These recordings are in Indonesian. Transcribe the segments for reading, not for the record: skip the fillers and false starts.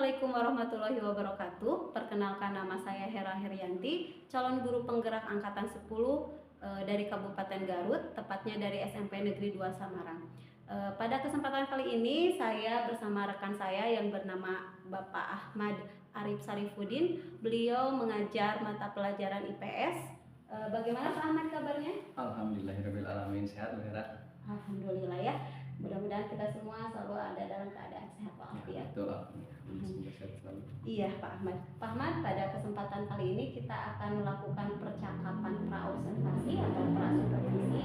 Assalamualaikum warahmatullahi wabarakatuh. Perkenalkan, nama saya Hera Herianti, calon guru penggerak angkatan 10 dari Kabupaten Garut, tepatnya dari SMP Negeri 2 Samarang. Pada kesempatan kali ini saya bersama rekan saya yang bernama Bapak Ahmad Arif Sarifuddin. Beliau mengajar mata pelajaran IPS. Bagaimana Pak Ahmad kabarnya? Alhamdulillahirrahmanirrahim, sehat Bu Hera. Alhamdulillah ya. Mudah-mudahan kita semua selalu ada dalam keadaan sehat walafiat. Betul, semoga sehat selalu. Iya Pak Ahmad. Pak Ahmad, pada kesempatan kali ini kita akan melakukan percakapan praobservasi atau prasupervisi.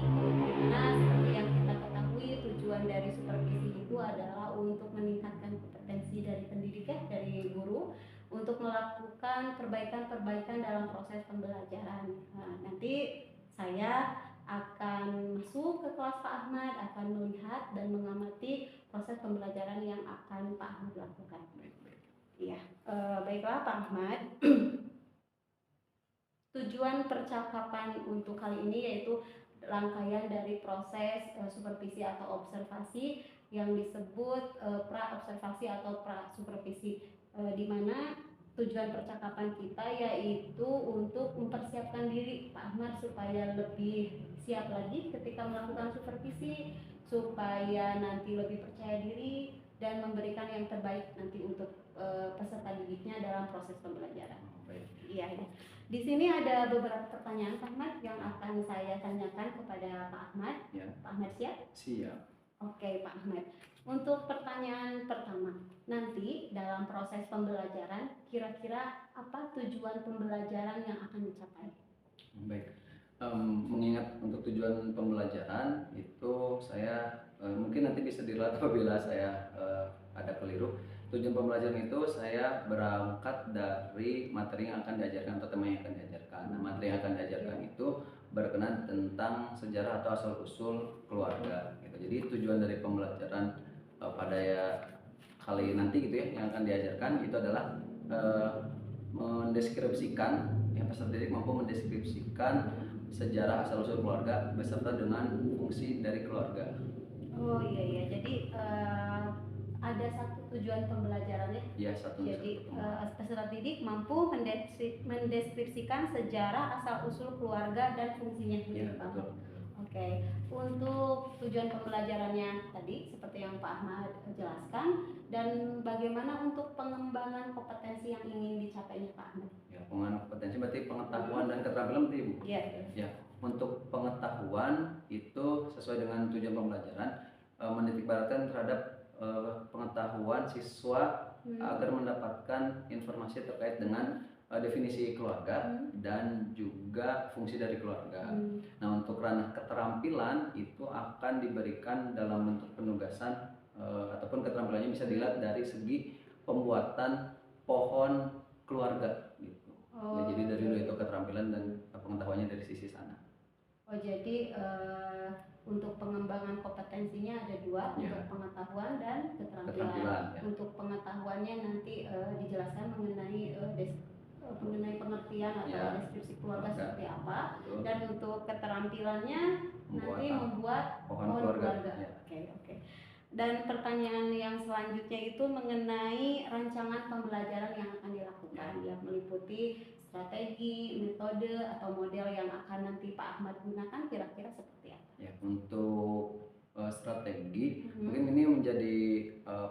Nah, seperti yang kita ketahui, tujuan dari supervisi itu adalah untuk meningkatkan kompetensi dari pendidik ya, dari guru, untuk melakukan perbaikan-perbaikan dalam proses pembelajaran. Nah, nanti saya akan masuk ke kelas Pak Ahmad, akan melihat dan mengamati proses pembelajaran yang akan Pak Ahmad lakukan. Iya, baiklah Pak Ahmad. Tujuan percakapan untuk kali ini yaitu rangkaian dari proses supervisi atau observasi yang disebut pra-observasi atau pra-supervisi, di mana tujuan percakapan kita yaitu untuk mempersiapkan diri Pak Ahmad supaya lebih siap lagi ketika melakukan supervisi, supaya nanti lebih percaya diri dan memberikan yang terbaik nanti untuk peserta didiknya dalam proses pembelajaran. Iya, ya. Di sini ada beberapa pertanyaan Pak Ahmad yang akan saya tanyakan kepada Pak Ahmad. Ya. Pak Ahmad siap? Siap. Oke Pak Ahmad. Untuk pertanyaan pertama, nanti dalam proses pembelajaran kira-kira apa tujuan pembelajaran yang akan dicapai? Baik. Mengingat untuk tujuan pembelajaran itu saya mungkin nanti bisa dilihat apabila saya ada keliru. Tujuan pembelajaran itu saya berangkat dari materi yang akan diajarkan atau tema yang akan diajarkan. Nah, materi yang akan diajarkan itu berkenaan tentang sejarah atau asal usul keluarga. Gitu. Jadi tujuan dari pembelajaran pada kali nanti gitu ya yang akan diajarkan itu adalah mendeskripsikan peserta didik mampu mendeskripsikan sejarah asal usul keluarga beserta dengan fungsi dari keluarga. Oh iya, jadi ada satu tujuan pembelajarannya. Ya, satu. Jadi peserta didik mampu mendeskripsikan sejarah asal usul keluarga dan fungsinya. Ya, betul. Oke. Untuk tujuan pembelajarannya tadi seperti yang Pak Ahmad jelaskan, dan bagaimana untuk pengembangan kompetensi yang ingin dicapainya Pak Ahmad? Ya, pengembangan kompetensi berarti pengetahuan dan keterampilan berarti Bu? Iya. Ya, untuk pengetahuan itu sesuai dengan tujuan pembelajaran menitikberatkan terhadap pengetahuan siswa agar mendapatkan informasi terkait dengan definisi keluarga dan juga fungsi dari keluarga. Nah, untuk ranah keterampilan itu akan diberikan dalam bentuk penugasan ataupun keterampilannya bisa dilihat dari segi pembuatan pohon keluarga gitu. Oh, ya, jadi dari dulu itu keterampilan dan pengetahuannya dari sisi sana. Oh, jadi untuk pengembangan kompetensinya ada dua, ya. Untuk pengetahuan dan keterampilan. Ya. Untuk pengetahuannya nanti dijelaskan mengenai pengertian atau deskripsi keluarga seperti apa. Betul. Dan untuk keterampilannya nanti membuat pohon keluarga. Ya. Oke. Dan pertanyaan yang selanjutnya itu mengenai rancangan pembelajaran yang akan dilakukan, yang meliputi strategi, metode atau model yang akan nanti Pak Ahmad gunakan kira-kira seperti apa? Ya, untuk strategi mungkin ini menjadi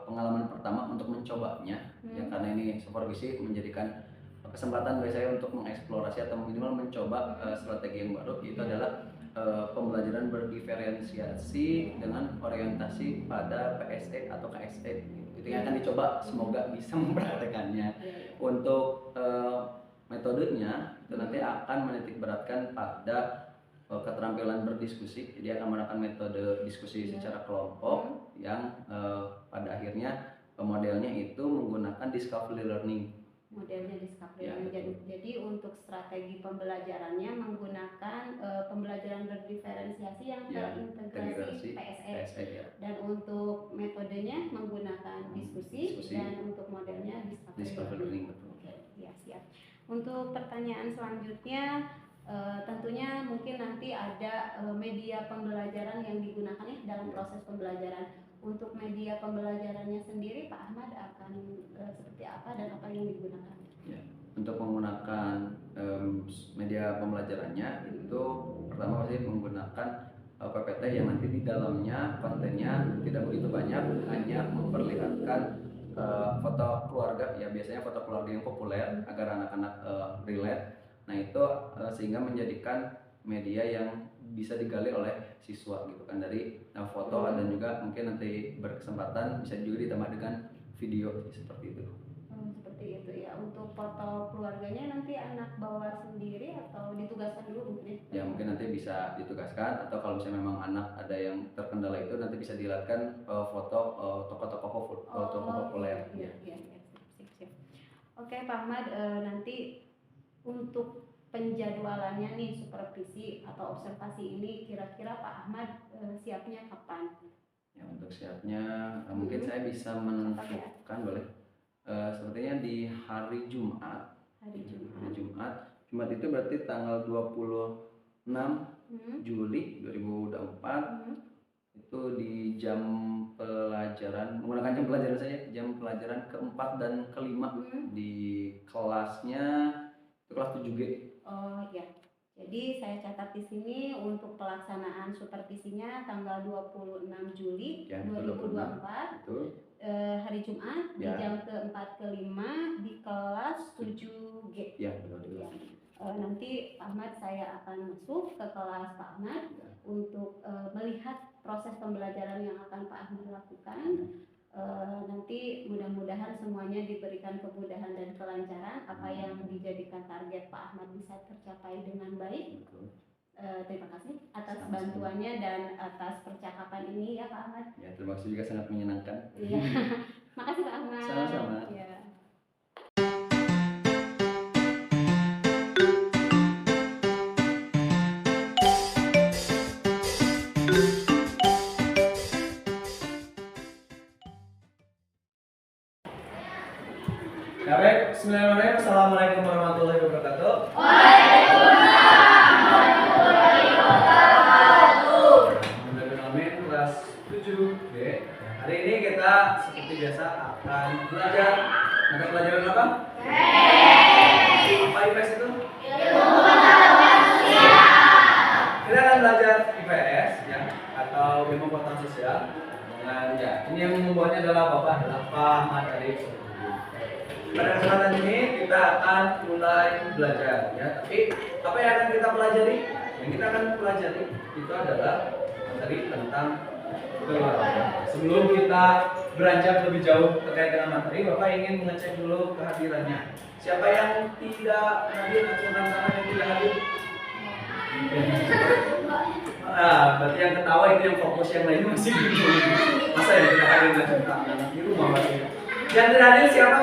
pengalaman pertama untuk mencobanya, ya, karena ini supervisi menjadikan kesempatan bagi saya untuk mengeksplorasi atau minimal mencoba strategi yang baru. Itu adalah pembelajaran berdiferensiasi dengan orientasi pada PSE atau KSE. Itu yang akan dicoba, semoga bisa mempraktekannya. Untuk metodenya itu nanti akan menitikberatkan pada keterampilan berdiskusi. Jadi akan menggunakan metode diskusi secara kelompok yang pada akhirnya modelnya itu menggunakan discovery learning. Modelnya discovery learning. Jadi untuk strategi pembelajarannya menggunakan pembelajaran berdiferensiasi yang terintegrasi PSE. Dan untuk metodenya menggunakan diskusi. Dan untuk modelnya discovery learning. Oke, ya, siap. Untuk pertanyaan selanjutnya, tentunya mungkin nanti ada media pembelajaran yang digunakan ya dalam proses pembelajaran. Untuk media pembelajarannya sendiri Pak Ahmad akan seperti seperti apa dan apa yang digunakan? Ya, untuk menggunakan media pembelajarannya itu pertama pasti menggunakan PPT yang nanti di dalamnya kontennya tidak begitu banyak, hanya memperlihatkan foto keluarga, ya biasanya foto keluarga yang populer agar anak-anak relate. Nah itu sehingga menjadikan media yang bisa digali oleh siswa gitu kan, dari foto dan juga mungkin nanti berkesempatan bisa juga ditambah dengan video seperti itu. Seperti itu ya. Untuk foto keluarganya nanti anak bawa sendiri atau ditugaskan dulu mungkin? Ya mungkin nanti bisa ditugaskan, atau kalau misalnya memang anak ada yang terkendala itu nanti bisa dilihatkan foto tokoh-tokoh populer. Iya. Sip. Oke Pak Ahmad, nanti untuk penjadwalannya nih supervisi atau observasi ini kira-kira Pak Ahmad siapnya kapan? Ya untuk siapnya mungkin saya bisa menentukan boleh. Sepertinya di hari Jumat. Jumat itu berarti tanggal 26 Juli 2024. Itu di jam pelajaran, menggunakan jam pelajaran saja, jam pelajaran keempat dan kelima di kelasnya itu kelas 7G. Oh ya. Jadi saya catat di sini untuk pelaksanaan supervisinya tanggal 26 Juli ya, 2024. Betul. Hari Jumat ya. Di jam ke-4 ke-5 di kelas 7G. Ya, betul. Ya. Nanti Pak Ahmad saya akan masuk ke kelas Pak Ahmad untuk melihat proses pembelajaran yang akan Pak Ahmad lakukan. Nanti mudah-mudahan semuanya diberikan kemudahan dan kelancaran, apa yang dijadikan target Pak Ahmad bisa tercapai dengan baik. Terima kasih atas bantuannya dan atas percakapan ini ya Pak Ahmad. Ya, terima kasih juga, sangat menyenangkan. Iya. Makasih Pak Ahmad. Sama-sama. Ya. Ya baik, bismillahirrahmanirrahim. Assalamualaikum warahmatullahi wabarakatuh. Kelas 7B. Hari ini kita seperti biasa akan belajar mata pelajaran apa? Apa IPS itu? Kita akan belajar IPS ya, atau ilmu pengetahuan sosial. Dengan ya, ini yang membuatnya adalah Pak Ahmad Arif. Pada kesempatan ini kita akan mulai belajar ya. Tapi apa yang akan kita pelajari? Yang kita akan pelajari itu adalah materi tentang keluarga. Sebelum kita beranjak lebih jauh terkait dengan materi, Bapak ingin mengecek dulu kehadirannya. Siapa yang tidak hadir atau tangan yang tidak hadir? Berarti yang ketawa itu yang fokus, yang lain masih gitu. Masa yang tidak hadir ngacung tangan di rumah masih. Yang tidak hadir siapa?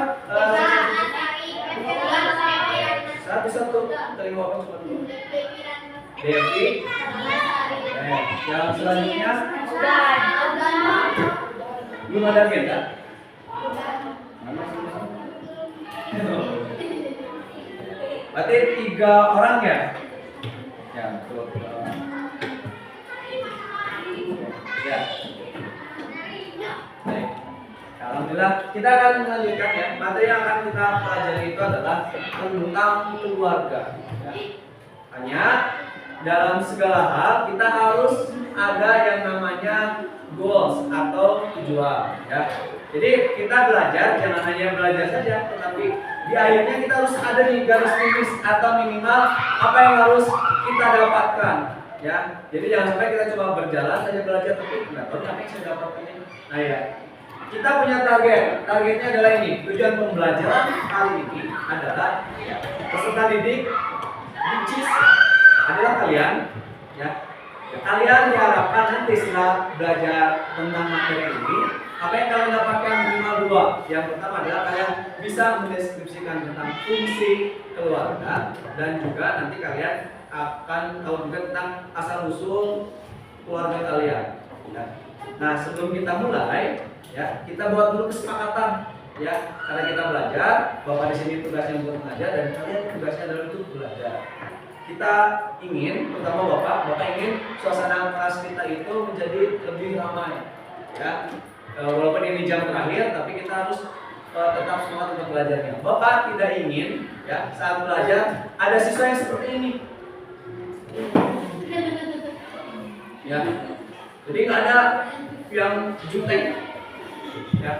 Satu terima apa cuma dulu. Devi. Yang selanjutnya belum ada agenda. Berarti 3 orang ya? Ya, betul. Ya. Baik. Alhamdulillah, kita akan melanjutkan ya. Materi yang akan kita pelajari itu adalah tentang keluarga. Ya. Hanya dalam segala hal kita harus ada yang namanya goals atau tujuan. Ya. Jadi kita belajar jangan hanya belajar saja, tetapi di akhirnya kita harus ada di garis finish atau minimal apa yang harus kita dapatkan. Ya. Jadi jangan sampai kita cuma berjalan saja belajar tapi nggak tahu apa yang saya dapatkan ini. Nah ya. Kita punya targetnya adalah ini. Tujuan pembelajaran kali ini adalah peserta didik, which is adalah kalian, ya. Kalian diharapkan nanti setelah belajar tentang materi ini, apa yang kalian dapatkan minimal 2. Yang pertama adalah kalian bisa mendeskripsikan tentang fungsi keluarga, dan juga nanti kalian akan tahu juga tentang asal usul keluarga kalian. Ya. Nah, sebelum kita mulai, ya kita buat dulu kesepakatan, ya, karena kita belajar. Bapak di sini tugasnya untuk mengajar dan kalian tugasnya adalah untuk belajar. Kita ingin, pertama bapak ingin suasana kelas kita itu menjadi lebih ramai, ya. Walaupun ini jam terakhir, tapi kita harus tetap semangat untuk belajarnya. Bapak tidak ingin ya saat belajar ada siswa yang seperti ini. Ya, jadi nggak ada yang jutek. Ya,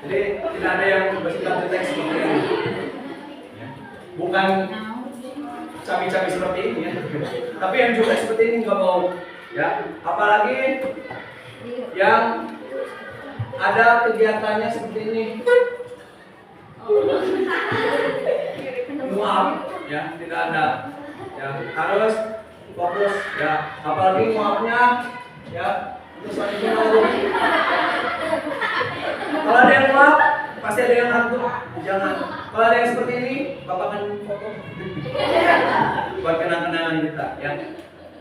jadi tidak ada yang bersikap jutek seperti ini. Ya. Bukan cabi-cabi seperti ini ya, tapi yang jutek seperti ini nggak mau. Ya, apalagi yang ada kegiatannya seperti ini. Muap ya, tidak ada. Ya, harus fokus ya. Apalagi muapnya ya, terus kalau ada yang muap, pasti ada yang ngantuk. Jangan. Kalau ada yang seperti ini, Bapak akan foto buat kenang-kenangan kita ya.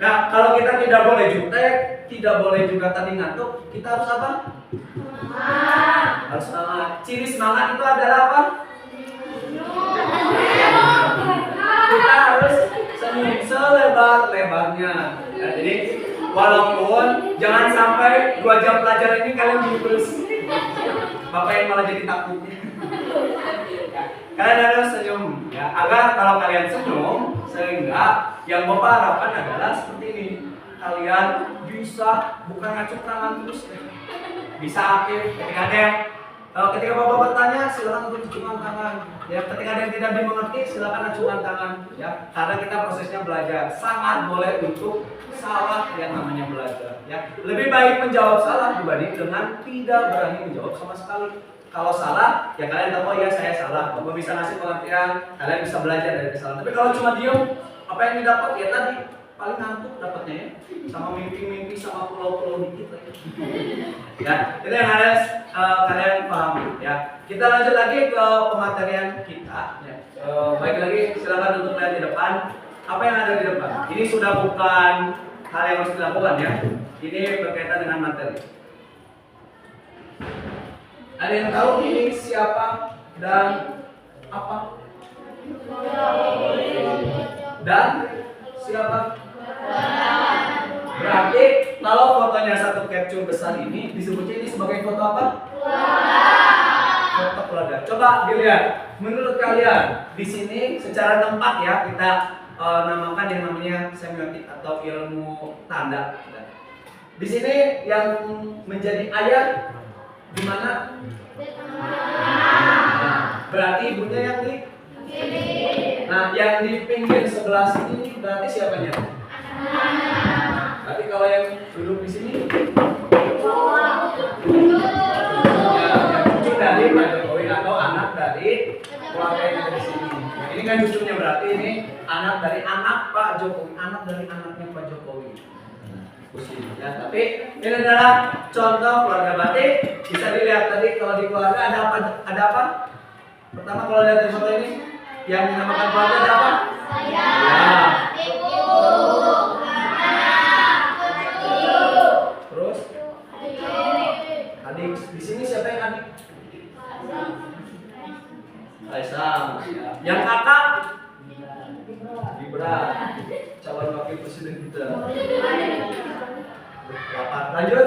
Nah, kalau kita tidak boleh jutek, tidak boleh juga tadi ngantuk, kita harus apa? Harus semangat. Ciri semangat itu adalah apa? Kita harus senyum selebar-lebarnya. Ya, jadi walaupun jangan sampai 2 jam pelajaran ini kalian terus Bapak yang malah jadi takut. Kalian harus senyum ya, agar kalau kalian senyum sehingga yang Bapak harapkan adalah seperti ini. Kalian bisa bukan ngacung tangan terus, bisa aktif ketika ada yang ketika Bapak bertanya silakan untuk acungkan tangan. Ya, ketika ada yang tidak dimengerti silakan acungkan tangan. Ya, karena kita prosesnya belajar. Sangat boleh untuk salah yang namanya belajar. Ya, lebih baik menjawab salah dibanding dengan tidak berani menjawab sama sekali. Kalau salah, ya kalian tahu ya saya salah. Bapak bisa ngasih pengertian, kalian bisa belajar dari kesalahan. Tapi kalau cuma diem, apa yang didapat ya tadi paling ngantuk dapatnya ya, sama mimpi-mimpi sama pulau-pulau dikit lagi. Ya, itu yang harus kalian pahami. Ya, kita lanjut lagi ke pematerian kita. Ya. Baik lagi, silakan untuk lihat di depan. Apa yang ada di depan? Ini sudah bukan hal yang harus dilakukan ya. Ini berkaitan dengan materi. Ada yang tahu ini siapa dan apa? Dan siapa? Berarti kalau fotonya satu capture besar ini disebutnya ini sebagai foto apa? Foto keluarga. Coba dilihat. Menurut kalian di sini secara tempat ya kita namakan yang namanya semiotik atau ilmu tanda. Di sini yang menjadi ayat di mana? Berarti ibunya yang di kiri. Nah, yang di pinggir sebelah sini berarti siapanya? Berarti kalau yang duduk di sini ya, cucu dari Pak Jokowi atau anak dari keluarga yang ada di sini. Nah, ini kan cucunya berarti ini anak dari anak Pak Jokowi, anak dari anaknya Pak Jokowi. Ya, tapi ini adalah contoh keluarga batik. Bisa dilihat tadi kalau di keluarga ada apa? Ada apa? Pertama kalau lihat dari foto ini yang dinamakan keluarga ada apa? Saya, ibu, anak, cucu, terus adik. Di sini siapa yang adik? Kaisang. Ya. Yang kakak? Gibran, calon wakil presiden kita. Rapat. Lanjut.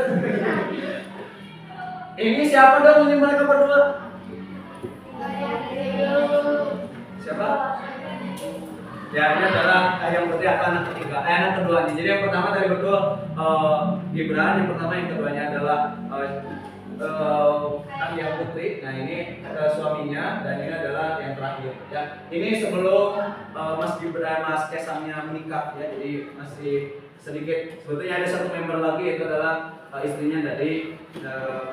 Ini siapa dong ini mereka berdua? Siapa? Ya, ini adalah yang berarti anak ketiga, anak keduanya. Jadi yang pertama dari betul Gibran, yang pertama yang keduanya adalah Kahiyang Putri. Nah ini suaminya dan ini adalah yang terakhir. Ya, ini sebelum Mas Gibran, Mas Kaisangnya menikah ya. Jadi masih sedikit. Sebetulnya ada satu member lagi yaitu adalah istrinya dari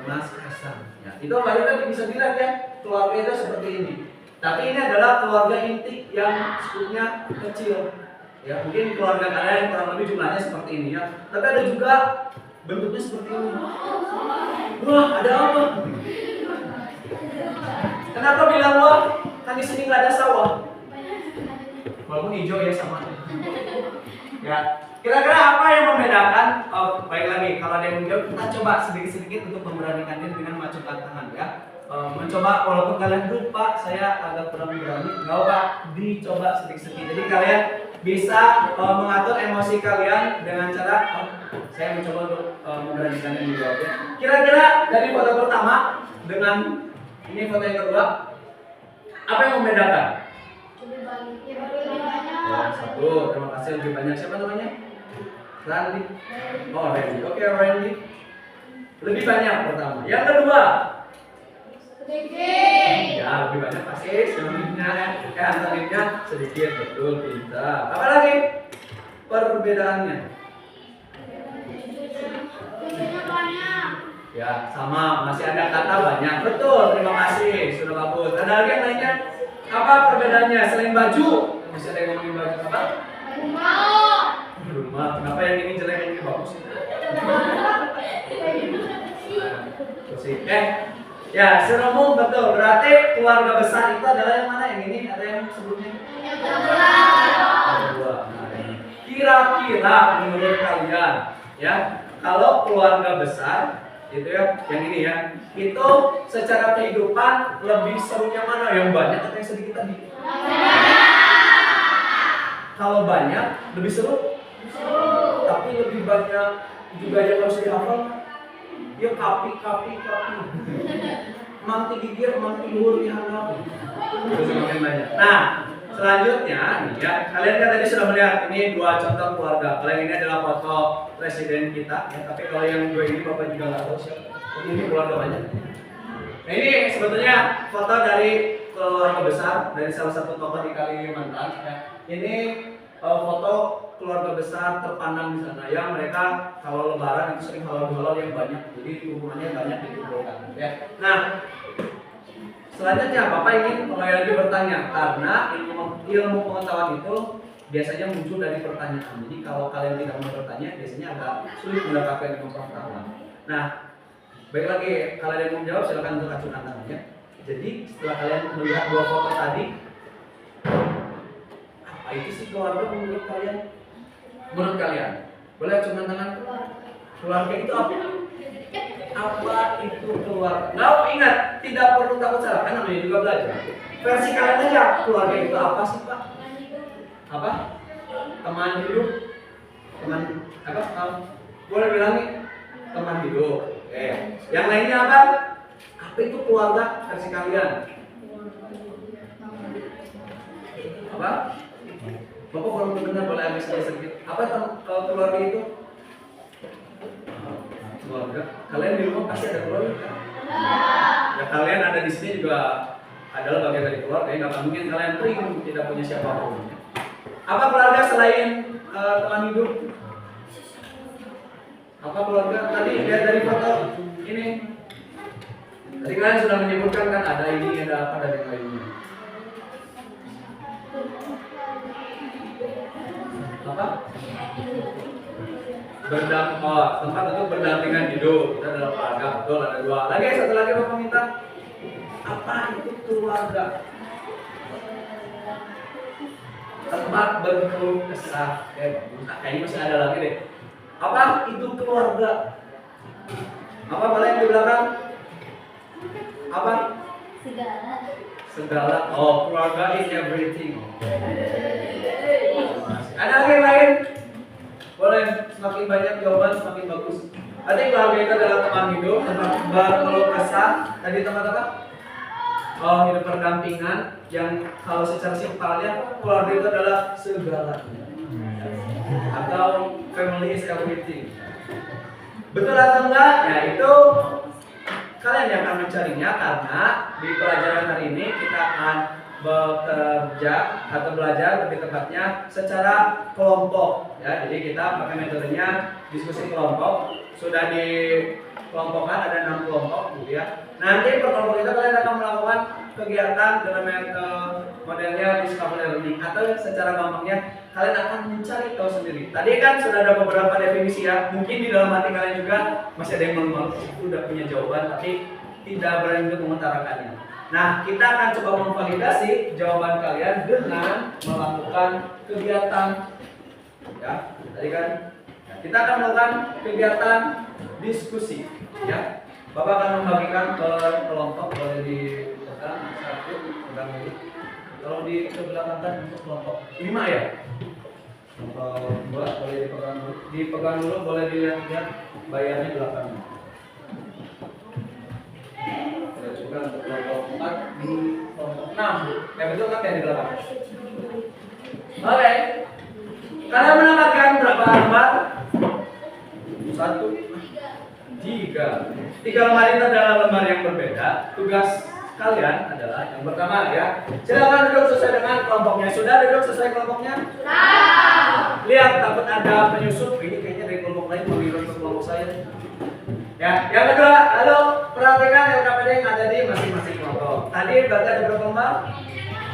Mas Kaisang. Ya, itu baru tadi bisa dilihat ya keluarga itu seperti ini. Tapi ini adalah keluarga inti yang sebutnya kecil. Ya, mungkin keluarga kalian kurang lebih jumlahnya seperti ini ya. Tapi ada juga bentuknya seperti ini. Wah, ada apa? Kenapa bilang wah? Kan di sini nggak ada sawah. Walaupun hijau ya sama. Ya, kira-kira apa yang membedakan? Oh, baik lagi, kalau ada yang menjawab, kita coba sedikit-sedikit untuk memberanikan diri dengan macamkan tangan ya. Mencoba walaupun kalian lupa, saya agak kurang berani, nggak apa, dicoba sedikit-sedikit. Jadi kalian bisa mengatur emosi kalian dengan cara saya mencoba untuk memberanikan diri menjawabnya. Kira-kira dari foto pertama dengan Ini foto yang kedua. Apa yang membedakan? Oh, satu, terima kasih lebih banyak. Siapa namanya? Randy. Oh, Randy. Oke, Randy. Lebih banyak pertama. Yang kedua. Ya, lebih banyak pasti. Selebihnya sedikit, betul, pintar. Apa lagi? Perbedaannya. Ya, sama. Masih ada kata banyak. Betul, terima kasih. Sudah bagus. Ada lagi yang lainnya? Apa perbedaannya selain baju? Bisa ada yang ngomongin baju apa? Rumah. Kenapa yang ini jelek, yang ini bagus? Kursi. Ya, serumum betul. Berarti keluarga besar itu adalah yang mana? Yang ini? Ada yang sebelumnya? Yang kedua. Nah, ini. Kira-kira menurut kalian, ya, kalau keluarga besar, gitu ya, yang ini ya, itu secara kehidupan lebih serunya mana? Yang banyak atau yang sedikit tadi? Kalau banyak lebih seru, tapi lebih banyak juga yang harus dihafal. Ya kapi. Manti gigir, manti luhur dihanap. Itu semakin banyak. Nah, selanjutnya nih ya, kalian kan tadi sudah melihat ini dua contoh keluarga. Kalau yang ini adalah foto presiden kita, ya, tapi kalau yang dua ini bapak juga nggak tahu siapa. Ini keluarga banyak. Nah, ini sebetulnya foto dari keluarga besar dari salah satu tokoh di Kalimantan. Ya. Ini foto keluarga besar terpandang di sana yang mereka kalau lebaran itu sering halal yang banyak, jadi hubungannya banyak dikumpulkan. Ya. Nah, selanjutnya Bapak ingin kembali lagi bertanya karena ilmu pengetahuan itu biasanya muncul dari pertanyaan. Jadi kalau kalian tidak mau bertanya, biasanya agak sulit mendapatkan ilmu pengetahuan. Nah, baik lagi, kalau ada yang mau jawab silakan untuk acungkan tangannya. Jadi setelah kalian melihat dua foto tadi, apa itu sih keluarga menurut kalian? Menurut kalian, boleh acungkan tangan? Keluarga itu apa? Apa itu keluarga? Nah, ingat, tidak perlu takut salah, kan namanya juga belajar. Versi kalian aja, keluarga itu apa sih Pak? Apa? Teman hidup? Teman apa? Boleh bilang nih, teman hidup. Yang lainnya apa? Apa itu keluarga versi kalian? Apa? Bapak belum mendengar, boleh ambil sedikit. Apa keluarga itu? Keluarga. Kalian di rumah pasti ada keluarga kan? Ya kalian ada di sini juga adalah bagian dari keluarga. Nggak mungkin kalian tidak punya siapapun. Apa keluarga selain teman hidup? Apa keluarga? Tadi lihat dari foto ini. Tadi kalian sudah menyebutkan kan ada ini, ada apa, dan yang lainnya. Apa? Tempat untuk berdampingan hidup. Kita adalah keluarga, betul, ada dua. Lagi satu lagi Bapak minta. Apa itu keluarga? Tempat berkeluh kesah. Kayaknya masih ada lagi deh. Apa itu keluarga? Apa boleh di belakang? Apa? Segala. Oh, keluarga is everything. Ada lagi yang lain? Boleh, semakin banyak jawaban semakin bagus. Tadi keluarga itu adalah teman hidup, tempat berkeluh kesah. Tadi tempat apa? Oh, hidup berdampingan. Yang kalau secara simpelnya keluarga itu adalah segalanya. Atau family is everything. Betul atau enggak? Ya itu kalian yang akan mencarinya karena di pelajaran hari ini kita akan bekerja atau belajar lebih tepatnya secara kelompok ya. Jadi kita pakai metodenya diskusi kelompok. Sudah dikelompokkan ada 6 kelompok gitu ya. Nanti per kelompok itu kalian akan melakukan kegiatan dengan modelnya discovery learning atau secara gampangnya kalian akan mencari tahu sendiri. Tadi kan sudah ada beberapa definisi ya. Mungkin di dalam hati kalian juga masih ada yang udah punya jawaban tapi tidak berani untuk mengutarakannya. Nah, kita akan coba memvalidasi jawaban kalian dengan melakukan kegiatan. Ya, tadi kan kita akan melakukan kegiatan diskusi. Ya, Bapak akan membagikan ke kelompok, boleh dipegang satu, pegang dulu. Kalau di belakangkan untuk kelompok 5 ya. Kelompok 2 boleh dipegang dulu, boleh dilihat bayarnya belakang. Kita coba untuk kelompok di kelompok 6. Ya betul kan yang di belakang? Oke. Kalian mendapatkan berapa lembar? 1, 3. 3 lembar itu adalah lembar yang berbeda. Tugas kalian adalah yang pertama ya. Silakan duduk sesuai dengan kelompoknya. Sudah duduk sesuai kelompoknya? Sudah. Lihat takut ada penyusup. Ini kayaknya dari kelompok lain mau dirut ke kelompok saya. Ya, yang kedua, halo, perhatikan LKPD yang ada di masing-masing kelompok. Tadi berarti ada berapa lembar?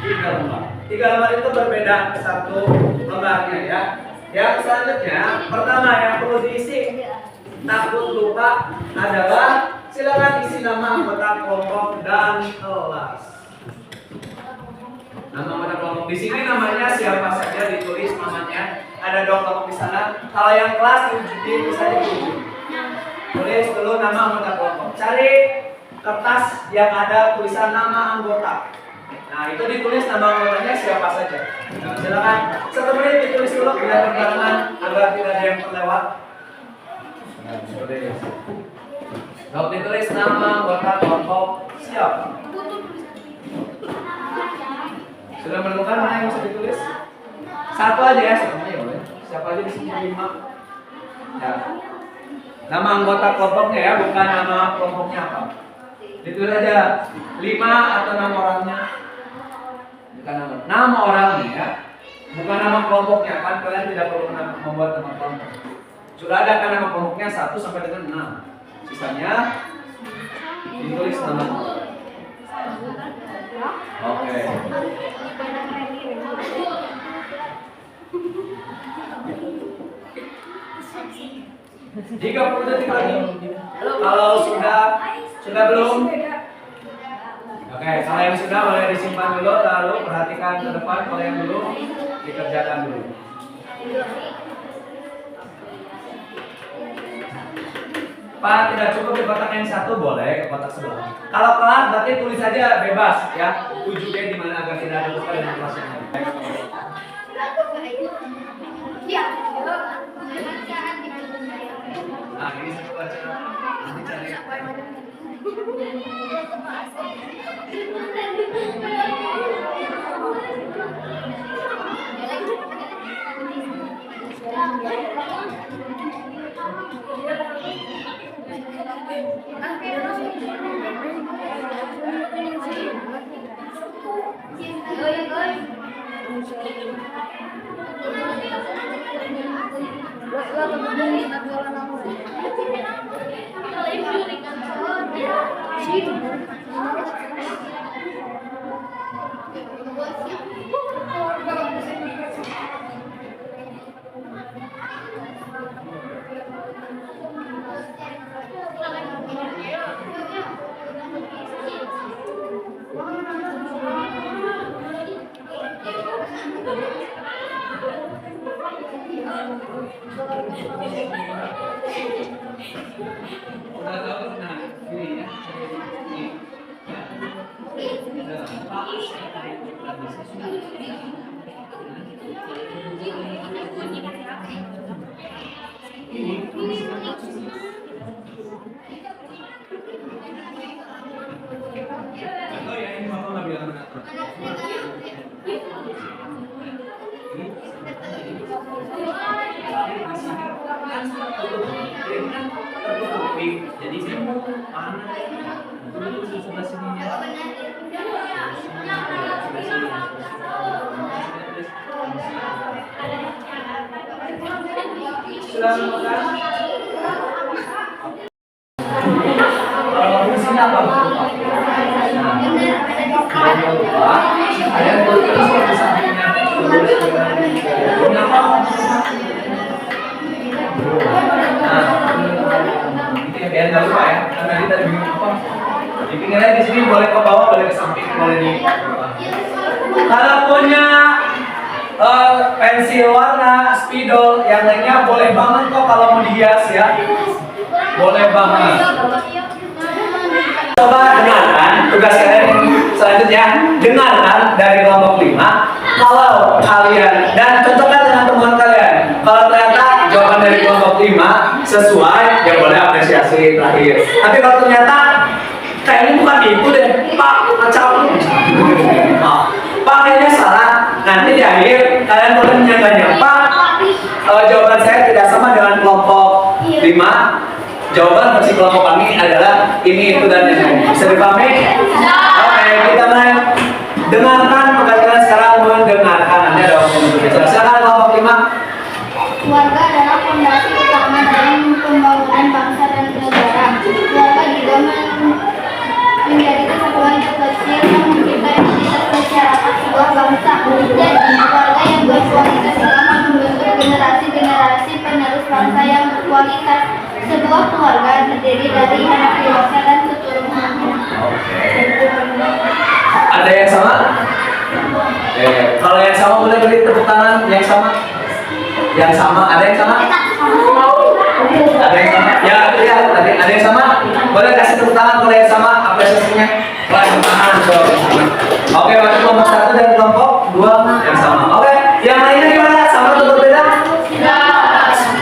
3 lembar. 3 lembar itu berbeda satu lembarnya ya. Yang selanjutnya, pertama yang perlu diisi takut lupa adalah silakan isi nama anggota kelompok dan kelas. Nama anggota kelompok di sini namanya siapa saja ditulis namanya. Ada 2 kelompok di sana. Kalau yang kelas bisa ditunjuk. Tulis dulu nama anggota kelompok. Cari kertas yang ada tulisan nama anggota. Nah itu ditulis nama anggotanya siapa saja. Nah, silakan 1 menit ditulis dulu biar berbarengan agar tidak ada yang terlewat. Kalau ditulis nama anggota kelompok siap. Sudah menemukan mana yang bisa ditulis? 1 aja ya, semuanya boleh. Siapa aja di sini 5. Ya. Nama anggota kelompoknya ya, bukan nama kelompoknya apa. Ditulis aja 5 atau nama orangnya. Bukan nama orangnya ya. Bukan nama kelompoknya, kan kalian tidak perlu membuat nama kelompok. Sudah ada kan nama kelompoknya 1 sampai dengan 6. Sisanya ditulis nama. Oke. Jika perlu detik lagi. Kalau sudah belum. Oke, kalau yang sudah boleh disimpan dulu, lalu perhatikan ke depan. Kalau yang belum dikerjakan dulu. Pak, tidak cukup di kotak yang 1 boleh ke kotak sebelah. Kalau kelas berarti tulis saja bebas ya. 7B di mana agar tidak ada lupa dengan kelas yang lain. Nah, ini satu aja. Nanti cari. Udah tahu nah ini ya. Atau ya ini Bapak nggak bilang benar. Jadi sini panas. Itu di sebelah sini ya. Sudah makan? Kalau di sini apa? Ada yang boleh di sampingnya. Kenapa? Biar nggak lupa ya, karena tadi bikin apa? Dipinggirnya di sini boleh ke bawah, boleh ke samping, boleh di. Kalau punya pensil warna, spidol, yang lainnya boleh banget kok kalau mau dihias ya, boleh banget. Coba dengarkan tugas kalian selanjutnya, dengarkan dari kelompok 5. Kalau kalian dan cocokkan dengan teman kalian. Kalau ternyata jawaban dari kelompok 5 sesuai, ya boleh apresiasi terakhir. Tapi kalau ternyata kayaknya bukan itu deh, Pak, macam. Pak kayaknya salah. Nanti di akhir kalian boleh menyangkanya Pak. Jawaban saya tidak sama dengan kelompok 5. Jawaban versi kelompok kami adalah ini, itu, dan ini. Bisa dipahami? Oke, kita mulai. Dengarkan, perhatikan sekarang mendengarkan. Nanti ada waktu untuk bicara. Silakan kelompok 5. Keluarga adalah fondasi utama dalam pembangunan bangsa dan negara. Keluarga juga menjadi kesatuan terkecil yang mencipta identitas masyarakat sebuah bangsa. Jadi, keluarga yang berkualitas akan membentuk generasi-generasi penerus bangsa yang berkualitas. Sebuah keluarga terdiri dari anak dewasa dan keturunannya. Ada yang sama? Kalau yang sama boleh beri tepuk tangan. Yang sama? Yang sama, ada yang sama? Ada yang sama? Ya, lihat tadi ada yang sama? Boleh kasih tepuk tangan kalau yang sama, apresiasinya. Wah, tepuk tangan. Oke, berarti kelompok 1 dan kelompok 2 yang sama. Oke, yang lainnya gimana? Sama atau berbeda?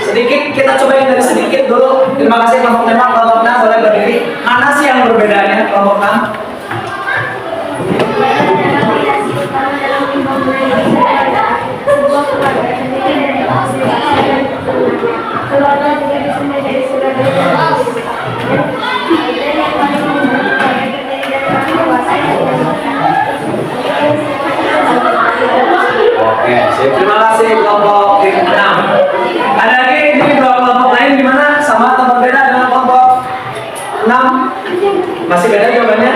Sedikit, kita coba yang dari sedikit dulu. Terima kasih kelompok 5, kelompok 6 boleh berdiri. Mana sih yang berbedanya kelompok 6? Keluarga juga bisa menjadi saudara. Oke, sip. Terima kasih kelompok 6. Ada lagi ini kelompok lain gimana? Sama atau berbeda dengan kelompok 6? Masih beda jawabannya?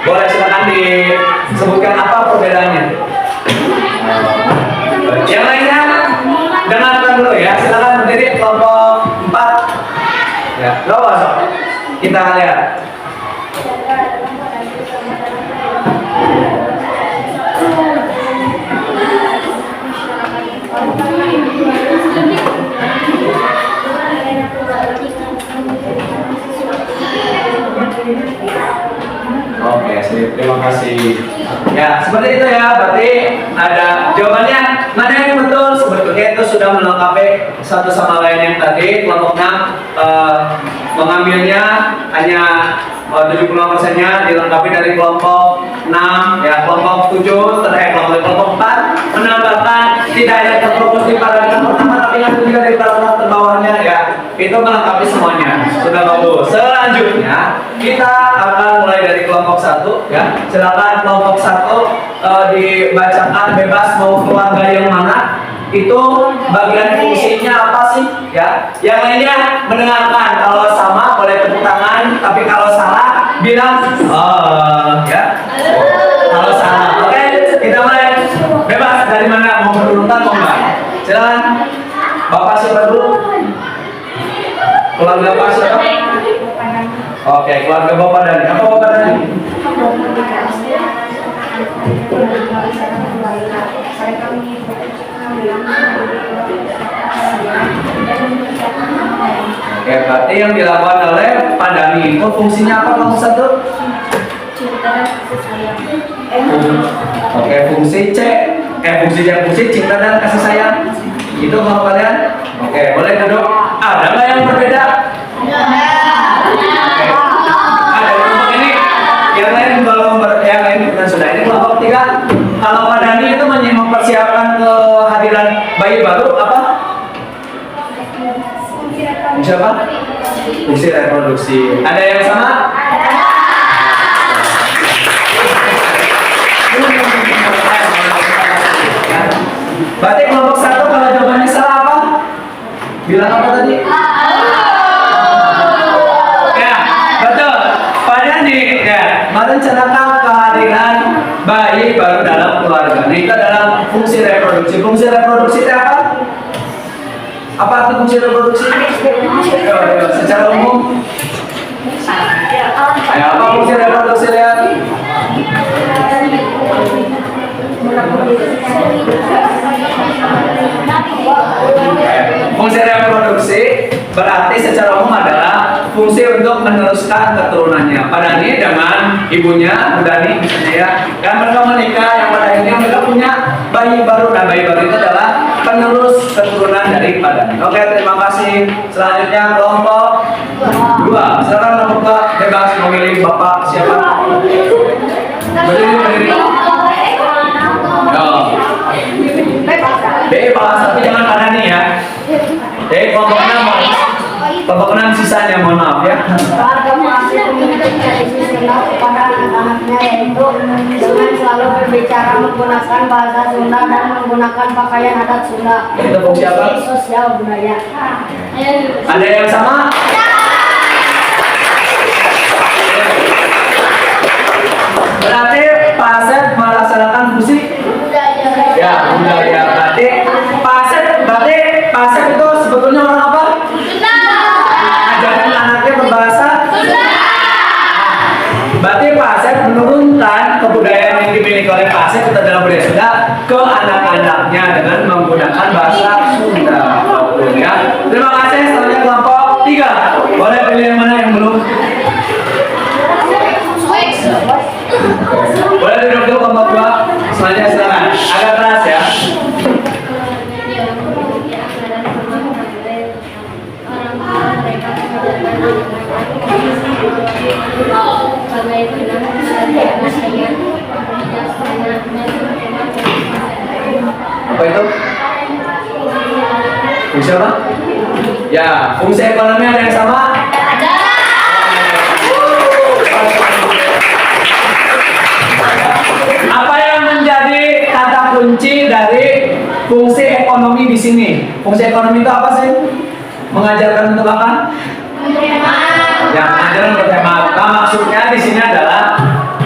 Boleh, silakan disebutkan apa perbedaannya. Yang lainnya dengarkan dulu ya. Silakan berdiri kelompok 4. Ya, lo masuk. Kita lihat. Oke, sip. Terima kasih. Ya, seperti itu ya. Berarti ada jawabannya. Mana yang betul? Sebetulnya itu sudah melengkapi satu sama lain yang tadi. Kelompok 6 mengambilnya hanya 75%-nya dilengkapi dari kelompok 6. Ya, kelompok 7 kelompok 4 menambahkan tidak hanya terfokus di paragraf pertama tapi yang juga di paragraf terbawahnya ya. Itu melengkapi semuanya. Sudah bagus. Selanjutnya kita akan mulai dari kelompok 1 ya. Silakan kelompok 1 dibacakan bebas mau keluarga yang mana. Itu bagian fungsinya apa sih ya? Yang lainnya mendengarkan. Kalau sama boleh tepuk tangan, tapi kalau salah bilang ya. Kalau salah. Oke, kita mulai. Bebas dari mana, mau berurutan mau enggak? Silakan. Bapak siapa dulu? Keluarga Bapak siapa? Oke, keluarga Bapak Dani. Apa Bapak Dani? Oke, berarti yang dilakukan oleh Pak Dani itu fungsinya apa kelompok 1? Oke, fungsi C. Fungsi cinta dan kasih sayang. Itu kalau kalian. Oke, boleh duduk. Ada nggak yang berbeda? Ada kelompok ini. Yang lain yang lain bukan sudah. Ini kelompok 3. Kalau Pak Dani itu mempersiapkan kehadiran bayi baru apa? Fungsi apa? Fungsi reproduksi. Ada yang sama? Berarti kelompok 1 kalau jawabannya salah apa? Bilang apa tadi? Ya, betul. Pada nih, ya, merencanakan kehadiran bayi baru dalam keluarga. Ini itu dalam fungsi reproduksi. Fungsi reproduksi itu apa? Apa arti fungsi reproduksi? Secara umum. Ya, apa fungsi reproduksi lihat? Fungsi reproduksi berarti secara umum adalah fungsi untuk meneruskan keturunannya. Pak Dani dengan ibunya, Bu Dani misalnya ya, dan mereka menikah yang pada akhirnya mereka punya bayi baru, dan bayi baru itu adalah penerus keturunan dari Pak Dani. Oke, terima kasih. Selanjutnya kelompok 2. Silakan kelompok 2. bebas memilih bapak siapa. Berdiri. Bebas, tapi jangan pada nih ya. Kelompok 6 sisanya mohon maaf ya. Keluarga mengasuh pemimpin tradisional kepada anak-anaknya yaitu dengan selalu berbicara menggunakan bahasa Sunda dan menggunakan pakaian adat Sunda. Itu fungsi apa? Sosial budaya. Ada yang sama? Berarti Pak Asep melaksanakan fungsi ya budaya. Berarti Pak Asep itu sebetulnya orang apa? Ajarkan anaknya berbahasa. Berarti Pak Asep menurunkan kebudayaan yang dimiliki oleh Pak Asep kita dalam budaya Sunda ke anak-anaknya dengan menggunakan bahasa Sunda. Betul ya. Terima kasih. Selanjutnya kelompok 3. Boleh pilih yang mana yang belum? Boleh duduk dulu kelompok 2. Selanjutnya silakan. Agak keras ya. Apa itu? Fungsi apa? Ya, fungsi ekonomi ada yang sama? Apa yang menjadi kata kunci dari fungsi ekonomi di sini? Fungsi ekonomi itu apa sih? Mengajarkan untuk apa? Ya, mengajarkan untuk hemat. Nah, maksudnya di sini adalah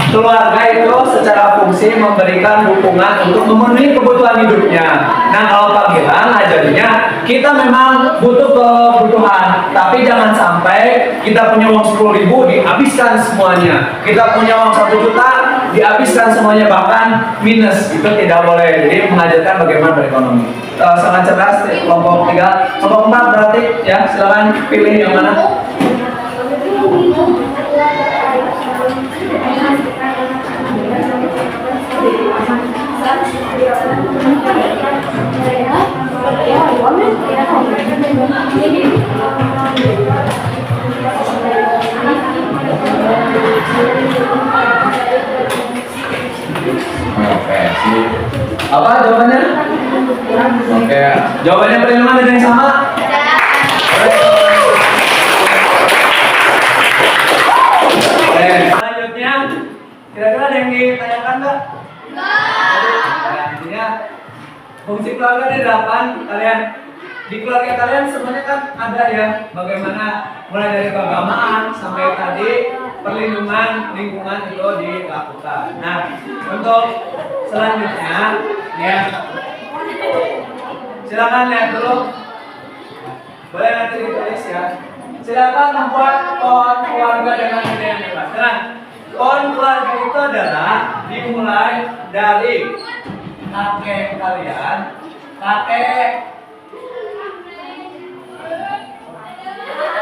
keluarga itu secara fungsi memberikan dukungan untuk memenuhi kebutuhan hidupnya. Nah, kalau Pak Gilang ajarnya kita memang butuh kebutuhan, tapi jangan sampai kita punya uang 10.000 dihabiskan semuanya. Kita punya uang 1 juta dihabiskan semuanya, bahkan minus. Itu tidak boleh. Jadi mengajarkan bagaimana berekonomi. Sangat cerdas kelompok 3. Kelompok 4 berarti ya, silakan pilih yang mana. Oke, apa jawabannya? Oke, jawabannya perlindungan ada yang sama? Selanjutnya, kira-kira ada yang ditanyakan nggak? Intinya fungsi keluarga ada 8. Kalian di keluarga kalian sebenarnya kan ada ya, bagaimana mulai dari keagamaan sampai tadi perlindungan lingkungan itu dilakukan. Nah, untuk selanjutnya ya, silakan lihat dulu. Boleh nanti ditulis ya. Silakan membuat pohon keluarga dengan ide yang bebas. Nah, pohon keluarga itu adalah dimulai dari kakek kalian, kakek,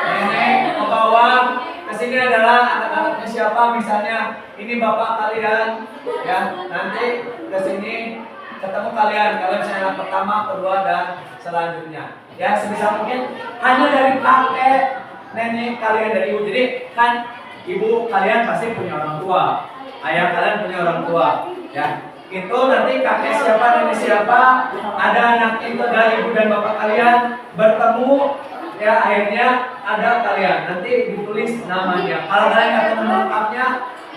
nenek, ke bawah. Kesini adalah anak-anaknya siapa, misalnya ini bapak kalian, ya. Nanti kesini ketemu kalian misalnya yang pertama, kedua, dan selanjutnya. Ya, sebisa mungkin hanya dari kakek, nenek kalian, dari ibu. Jadi kan ibu kalian pasti punya orang tua, ayah kalian punya orang tua, ya. Itu nanti kakek siapa, nenek siapa, ada anak itu dari ibu dan bapak kalian bertemu, ya, akhirnya ada kalian. Nanti ditulis namanya. Kalau kalian nggak tahu lengkapnya,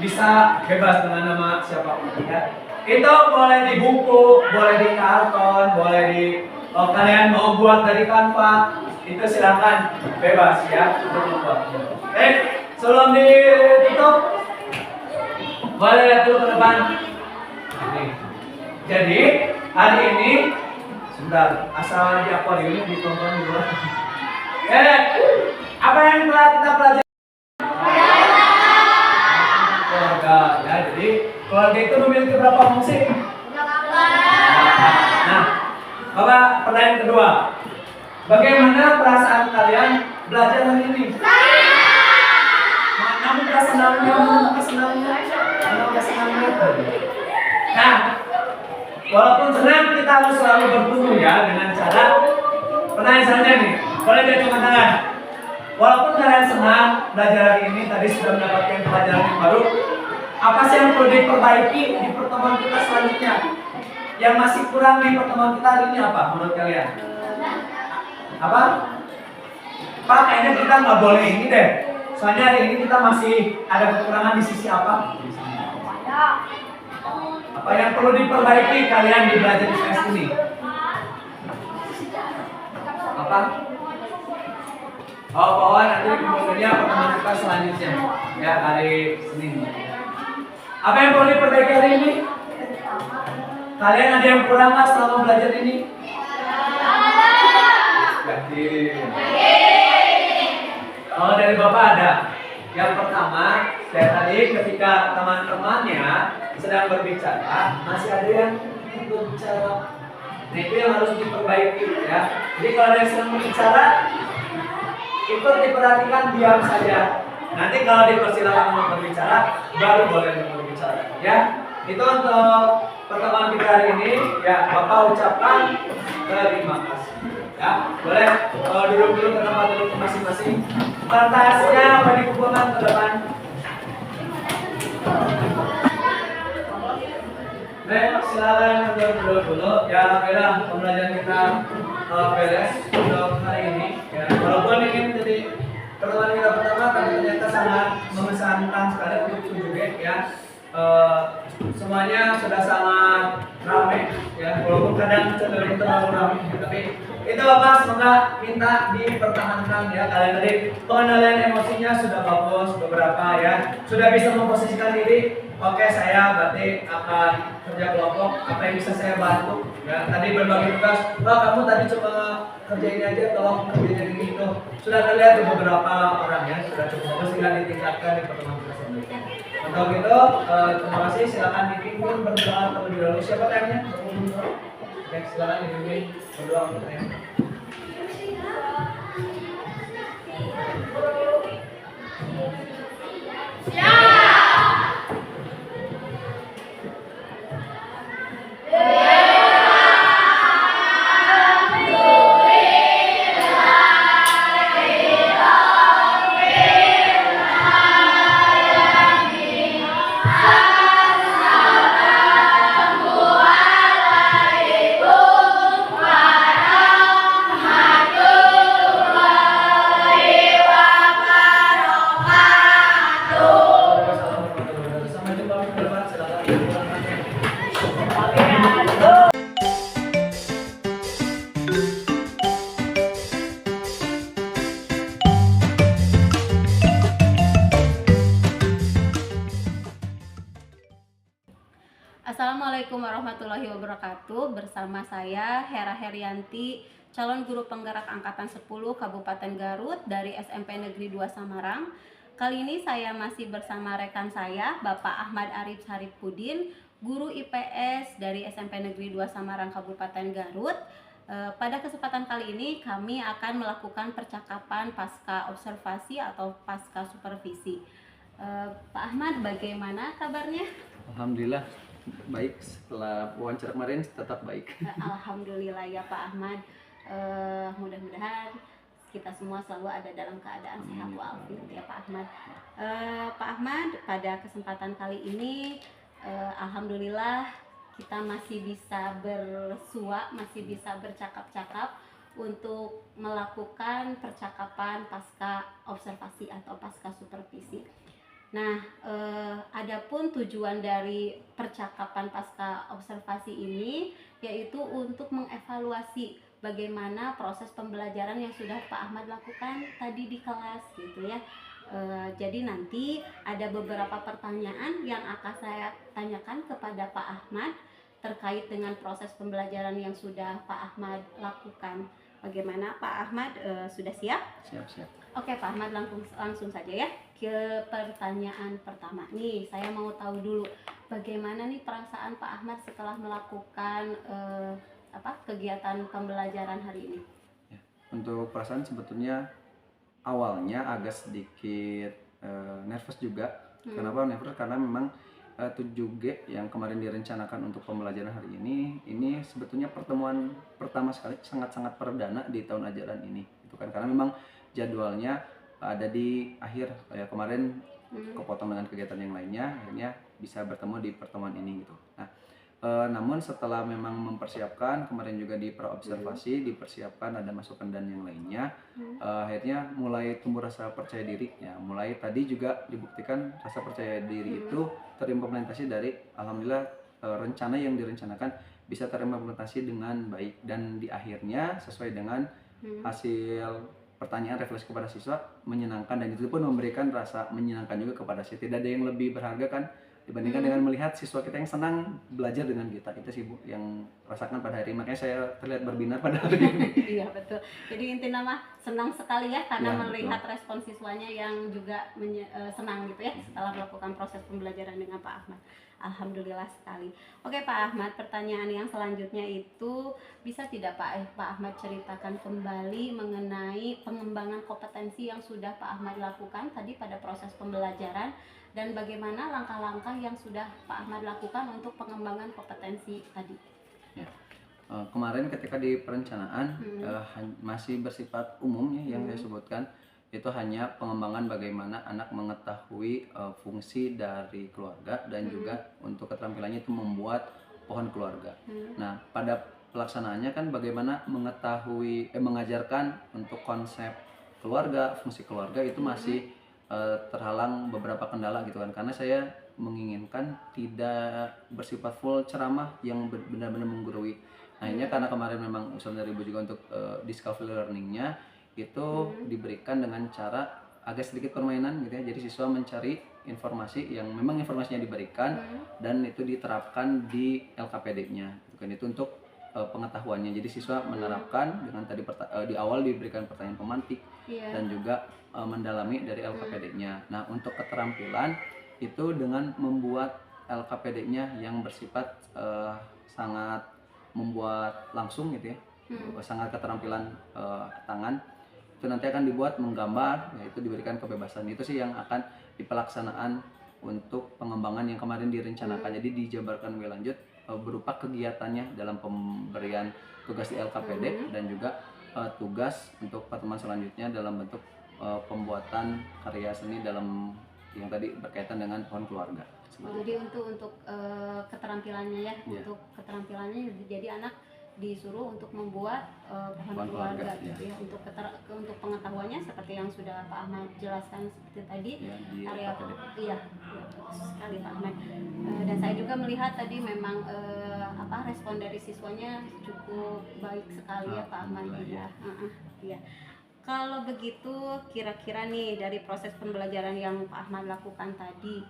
bisa bebas dengan nama siapapun, ya. Itu boleh di buku, boleh di karton, boleh di kalian mau buat dari kanva, itu silakan bebas ya untuk membuat. Sebelum ditutup, boleh lihat dulu ke depan. Jadi hari ini, sebentar, asal di akuarium ini ditonton dulu. Apa yang telah kita pelajari? Keluarga, ya. Jadi keluarga itu memiliki berapa fungsi? Nah, Bapak, pertanyaan kedua. Bagaimana perasaan kalian belajar hari ini? Namun kesenangannya. Nah, walaupun senang, kita harus selalu bertumbuh ya dengan cara. Pertanyaan selanjutnya nih, boleh dia cuma tangan. Walaupun kalian senang belajar hari ini, tadi sudah mendapatkan pelajaran yang baru, apa sih yang perlu diperbaiki di pertemuan kita selanjutnya? Yang masih kurang di pertemuan kita hari ini apa menurut kalian? Apa? Pak, kayaknya kita nggak boleh ini deh. Soalnya hari ini kita masih ada kekurangan di sisi apa? Apa yang perlu diperbaiki kalian di belajar di semester ini? Apa? Oh, bahwa nanti kemudiannya pertemuan kita selanjutnya ya hari Senin. Apa yang perlu diperbaiki hari ini? Kalian ada yang kurang nggak selama belajar ini? Yakin? Oh, dari Bapak ada. Yang pertama, saya tadi ketika teman-temannya sedang berbicara, masih ada yang berbicara. Nah, itu yang harus diperbaiki ya. Jadi kalau ada yang sedang berbicara, ikut diperhatikan, diam saja. Nanti kalau dipersilakan untuk berbicara, baru boleh berbicara ya. Itu untuk pertemuan kita hari ini ya. Bapak ucapkan terima kasih ya. Boleh duduk dulu ke tempat duduk masing-masing. Kertasnya apa dikumpulkan ke depan. Baik, silakan duduk dulu ya. Alhamdulillah pembelajaran kita beres untuk hari ini ya. Walaupun ini menjadi pertemuan kita pertama, tapi ternyata sangat mengesankan sekali untuk 7G ya. Semuanya sudah sangat ramai ya, walaupun kadang cenderung terlalu ramai ya, tapi itu Bapak semoga minta dipertahankan ya. Kalian tadi pengendalian emosinya sudah bagus beberapa ya, sudah bisa memposisikan diri. Oke, saya berarti akan kerja kelompok, apa yang bisa saya bantu ya. Tadi berbagi tugas, Pak kamu tadi coba kerja ini aja, tolong kerjain ini itu. Sudah terlihat di beberapa orang ya, sudah cukup bagus, tinggal ditingkatkan di pertemuan kita selanjutnya. Untuk itu, terima kasih. Silakan dipimpin berdoa terlebih dahulu. Siapa tanya? Oke, silakan dipimpin berdoa untuk saya. Assalamualaikum warahmatullahi wabarakatuh. Bersama saya Hera Herianti, calon guru penggerak angkatan 10 Kabupaten Garut dari SMP Negeri 2 Samarang. Kali ini saya masih bersama rekan saya, Bapak Ahmad Arif Saripudin, guru IPS dari SMP Negeri 2 Samarang Kabupaten Garut. Pada kesempatan kali ini kami akan melakukan percakapan pasca observasi atau pasca supervisi. Pak Ahmad, bagaimana kabarnya? Alhamdulillah baik, setelah wawancara kemarin tetap baik. Alhamdulillah ya Pak Ahmad. Mudah-mudahan kita semua selalu ada dalam keadaan sehat walafiat ya Pak Ahmad. Pak Ahmad, pada kesempatan kali ini alhamdulillah kita masih bisa bersua, masih bisa bercakap-cakap untuk melakukan percakapan pasca observasi atau pasca supervisi. Nah, adapun tujuan dari percakapan pasca observasi ini yaitu untuk mengevaluasi bagaimana proses pembelajaran yang sudah Pak Ahmad lakukan tadi di kelas gitu ya. Jadi nanti ada beberapa pertanyaan yang akan saya tanyakan kepada Pak Ahmad terkait dengan proses pembelajaran yang sudah Pak Ahmad lakukan. Bagaimana Pak Ahmad, sudah siap? Siap. Oke Pak Ahmad, langsung saja ya ke pertanyaan pertama. Nih saya mau tahu dulu bagaimana nih perasaan Pak Ahmad setelah melakukan kegiatan pembelajaran hari ini? Ya, untuk perasaan sebetulnya awalnya agak sedikit nervous juga. Kenapa nervous? Karena memang 7G yang kemarin direncanakan untuk pembelajaran hari ini sebetulnya pertemuan pertama sekali, sangat-sangat perdana di tahun ajaran ini. Itu kan karena memang jadwalnya ada di akhir kayak kemarin kepotong dengan kegiatan yang lainnya, akhirnya bisa bertemu di pertemuan ini gitu. Nah, namun setelah memang mempersiapkan, kemarin juga di praobservasi dipersiapkan ada masukan dan yang lainnya, akhirnya mulai tumbuh rasa percaya diri ya. Mulai tadi juga dibuktikan rasa percaya diri itu terimplementasi dari alhamdulillah rencana yang direncanakan bisa terimplementasi dengan baik, dan di akhirnya sesuai dengan hasil pertanyaan refleksi kepada siswa menyenangkan, dan itu pun memberikan rasa menyenangkan juga kepada siswa. Tidak ada yang lebih berharga kan dibandingkan dengan melihat siswa kita yang senang belajar dengan kita. Itu sih Bu yang rasakan pada hari ini, makanya saya terlihat berbinar pada hari ini. Iya betul. Jadi intinya mah senang sekali ya karena Ya, melihat respon siswanya yang juga senang gitu ya setelah melakukan proses pembelajaran dengan Pak Ahmad. Alhamdulillah sekali. Oke Pak Ahmad, pertanyaan yang selanjutnya itu bisa tidak Pak Ahmad ceritakan kembali mengenai pengembangan kompetensi yang sudah Pak Ahmad lakukan tadi pada proses pembelajaran, dan bagaimana langkah-langkah yang sudah Pak Ahmad lakukan untuk pengembangan kompetensi tadi. Ya. Kemarin ketika di perencanaan masih bersifat umum ya yang saya sebutkan, itu hanya pengembangan bagaimana anak mengetahui fungsi dari keluarga dan juga untuk keterampilannya itu membuat pohon keluarga. Nah, pada pelaksanaannya kan bagaimana mengetahui mengajarkan untuk konsep keluarga, fungsi keluarga itu masih terhalang beberapa kendala gitu kan, karena saya menginginkan tidak bersifat full ceramah yang benar-benar menggurui. Nah, ini karena kemarin memang usul dari Ibu juga untuk discovery learningnya itu diberikan dengan cara agak sedikit permainan gitu ya. Jadi siswa mencari informasi yang memang informasinya diberikan dan itu diterapkan di LKPD-nya gitu kan. Itu untuk pengetahuannya. Jadi siswa menerapkan dengan tadi di awal diberikan pertanyaan pemantik dan juga mendalami dari LKPD-nya. Nah, untuk keterampilan itu dengan membuat LKPD-nya yang bersifat sangat membuat langsung gitu ya, sangat keterampilan tangan, itu nanti akan dibuat menggambar, yaitu diberikan kebebasan. Itu sih yang akan dipelaksanaan untuk pengembangan yang kemarin direncanakan. Jadi dijabarkan lebih lanjut berupa kegiatannya dalam pemberian tugas di LKPD dan juga tugas untuk pertemuan selanjutnya dalam bentuk pembuatan karya seni dalam yang tadi berkaitan dengan pohon keluarga. Jadi untuk keterampilannya ya, untuk keterampilannya jadi anak disuruh untuk membuat pohon keluarga gitu ya. Untuk pengetahuannya seperti yang sudah Pak Ahmad jelaskan seperti tadi area bagus sekali Pak Ahmad. Dan saya juga melihat tadi memang respon dari siswanya cukup baik sekali ya Pak Ahmad ya. Iya. Kalau begitu kira-kira nih dari proses pembelajaran yang Pak Ahmad lakukan tadi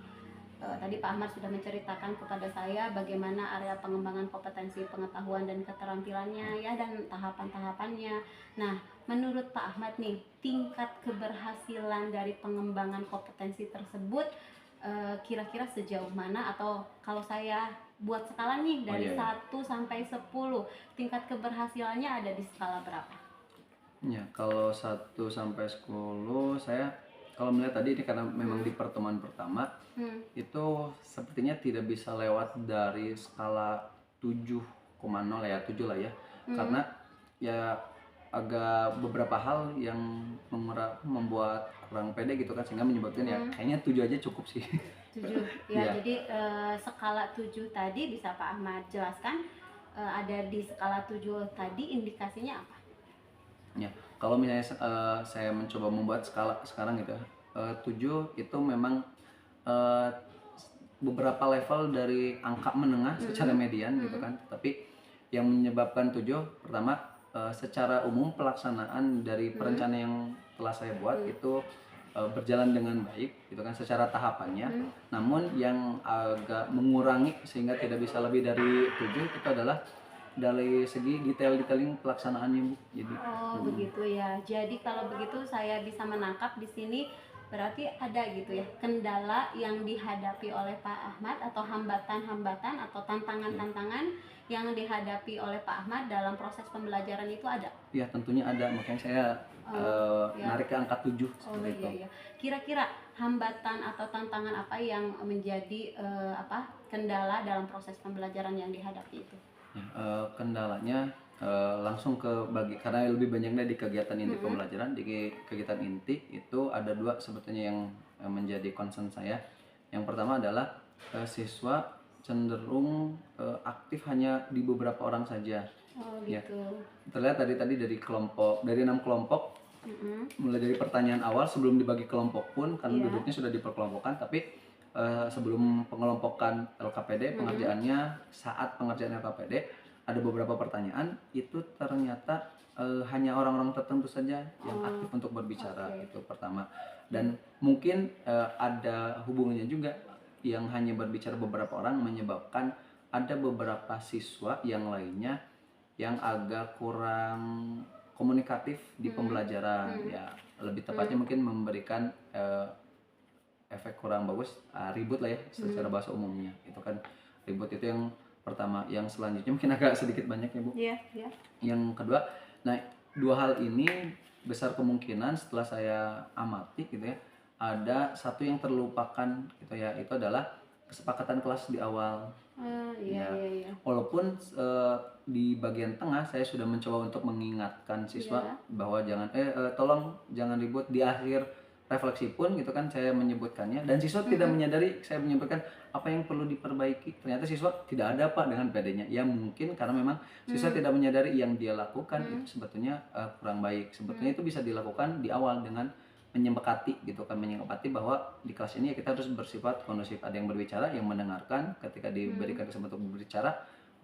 Pak Ahmad sudah menceritakan kepada saya bagaimana area pengembangan kompetensi pengetahuan dan keterampilannya ya, dan tahapan-tahapannya. Nah, menurut Pak Ahmad nih, tingkat keberhasilan dari pengembangan kompetensi tersebut kira-kira sejauh mana, atau kalau saya buat skala nih dari 1 sampai 10, tingkat keberhasilannya ada di skala berapa? Ya, kalau 1 sampai 10 saya kalau melihat tadi ini karena memang di pertemuan pertama itu sepertinya tidak bisa lewat dari skala 7,0 ya, 7 lah ya. Karena ya agak beberapa hal yang membuat kurang pede gitu kan, sehingga menyebabkan ya kayaknya 7 aja cukup sih. 7 ya. Jadi skala 7 tadi bisa Pak Ahmad jelaskan ada di skala 7 tadi indikasinya apa? Ya, kalau misalnya saya mencoba membuat skala sekarang gitu ya, 7 itu memang beberapa level dari angka menengah secara median gitu kan. Tapi yang menyebabkan 7 pertama secara umum pelaksanaan dari perencanaan yang telah saya buat itu berjalan dengan baik gitu kan secara tahapannya. Namun yang agak mengurangi sehingga tidak bisa lebih dari 7 itu adalah dari segi detailing pelaksanaannya Bu. Jadi begitu ya. Jadi kalau begitu saya bisa menangkap di sini berarti ada gitu ya kendala yang dihadapi oleh Pak Ahmad, atau hambatan-hambatan atau tantangan-tantangan yang dihadapi oleh Pak Ahmad dalam proses pembelajaran itu ada. Ya, tentunya ada, makanya saya narik ke angka 7 seperti itu. Iya. Kira-kira hambatan atau tantangan apa yang menjadi kendala dalam proses pembelajaran yang dihadapi itu? Kendalanya langsung ke karena lebih banyaknya di kegiatan inti pembelajaran. Di kegiatan inti itu ada 2 sebetulnya yang menjadi concern saya. Yang pertama adalah siswa cenderung aktif hanya di beberapa orang saja. Oh Ya. gitu. Terlihat tadi dari 6 kelompok, mulai dari pertanyaan awal sebelum dibagi kelompok pun, karena Iya. duduknya sudah diperkelompokkan, tapi sebelum pengelompokan LKPD, pengerjaannya saat pengerjaan LKPD ada beberapa pertanyaan itu ternyata hanya orang-orang tertentu saja yang aktif untuk berbicara. Oke. Itu pertama. Dan mungkin ada hubungannya juga yang hanya berbicara beberapa orang menyebabkan ada beberapa siswa yang lainnya yang agak kurang komunikatif di pembelajaran. Ya, lebih tepatnya mungkin memberikan efek kurang bagus, ribut lah ya secara bahasa umumnya. Itu kan ribut itu yang pertama. Yang selanjutnya mungkin agak sedikit banyak ya Bu. Iya, iya. Yang kedua, nah 2 hal ini besar kemungkinan setelah saya amati gitu ya, ada satu yang terlupakan gitu ya, itu adalah kesepakatan kelas di awal. Iya, Ya. iya, iya. Walaupun di bagian tengah saya sudah mencoba untuk mengingatkan siswa Iya. bahwa jangan tolong jangan ribut. Di akhir refleksi pun gitu kan saya menyebutkannya, dan siswa tidak menyadari saya menyebutkan apa yang perlu diperbaiki. Ternyata siswa tidak ada Pak dengan PD-nya. Ya mungkin karena memang siswa tidak menyadari yang dia lakukan itu sebetulnya kurang baik. Sebetulnya itu bisa dilakukan di awal dengan menyepakati gitu kan, menyepakati bahwa di kelas ini ya kita harus bersifat kondusif, ada yang berbicara, yang mendengarkan, ketika diberikan kesempatan untuk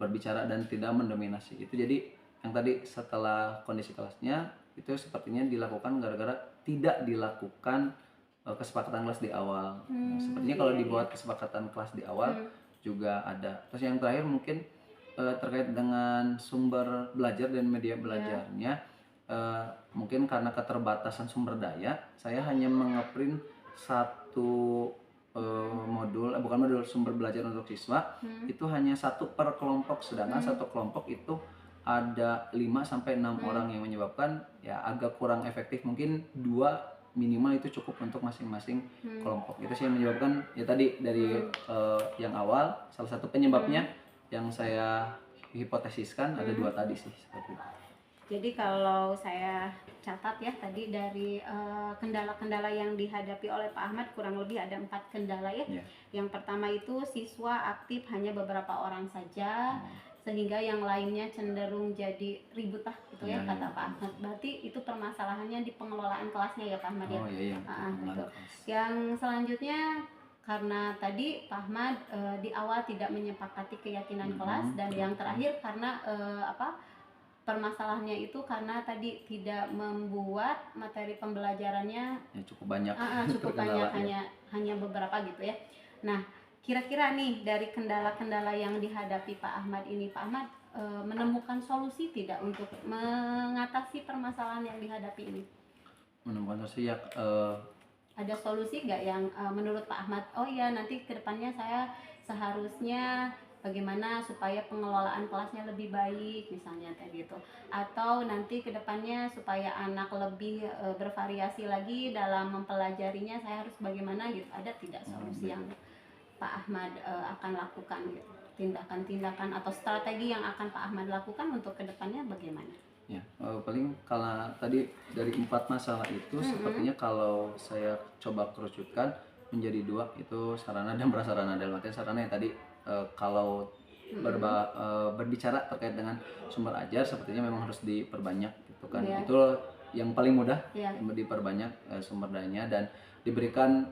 berbicara dan tidak mendominasi. Itu jadi yang tadi setelah kondisi kelasnya itu sepertinya dilakukan gara-gara tidak dilakukan kesepakatan kelas di awal. Nah, sepertinya kalau dibuat kesepakatan kelas di awal juga ada. Terus yang terakhir mungkin terkait dengan sumber belajar dan media belajarnya. Mungkin karena keterbatasan sumber daya, saya hanya mengeprint satu bukan modul sumber belajar untuk siswa, itu hanya 1 per kelompok, sedangkan satu kelompok itu ada 5-6 orang, yang menyebabkan ya agak kurang efektif. Mungkin 2 minimal itu cukup untuk masing-masing kelompok. Itu sih yang menyebabkan ya tadi dari yang awal, salah satu penyebabnya yang saya hipotesiskan ada 2 tadi sih seperti itu. Jadi kalau saya catat ya tadi dari kendala-kendala yang dihadapi oleh Pak Ahmad kurang lebih ada 4 kendala ya. Yeah. Yang pertama itu siswa aktif hanya beberapa orang saja, sehingga yang lainnya cenderung jadi ribut lah gitu ya, kata Pak Ahmad. Berarti itu permasalahannya di pengelolaan kelasnya ya Pak Ahmad ya. Oh iya. Betul. Yang selanjutnya karena tadi Pak Ahmad di awal tidak menyepakati keyakinan kelas, dan yang terakhir karena permasalahannya itu karena tadi tidak membuat materi pembelajarannya Ya cukup banyak. cukup banyak, hanya beberapa gitu ya. Nah, kira-kira nih dari kendala-kendala yang dihadapi Pak Ahmad ini, Pak Ahmad menemukan solusi tidak untuk mengatasi permasalahan yang dihadapi ini? Menemukan solusi ya, ada solusi nggak yang menurut Pak Ahmad, oh ya nanti kedepannya saya seharusnya bagaimana supaya pengelolaan kelasnya lebih baik misalnya kayak gitu, atau nanti kedepannya supaya anak lebih bervariasi lagi dalam mempelajarinya saya harus bagaimana gitu, ada tidak solusi yang Pak Ahmad akan lakukan gitu, tindakan-tindakan atau strategi yang akan Pak Ahmad lakukan untuk kedepannya bagaimana? Ya, paling kalau tadi dari 4 masalah itu sepertinya kalau saya coba kerucutkan menjadi 2, itu sarana dan prasarana. Dalam artian sarana yang tadi kalau berbicara terkait dengan sumber ajar sepertinya memang harus diperbanyak gitu kan. Yeah. Itu yang paling mudah, diperbanyak sumber dayanya dan diberikan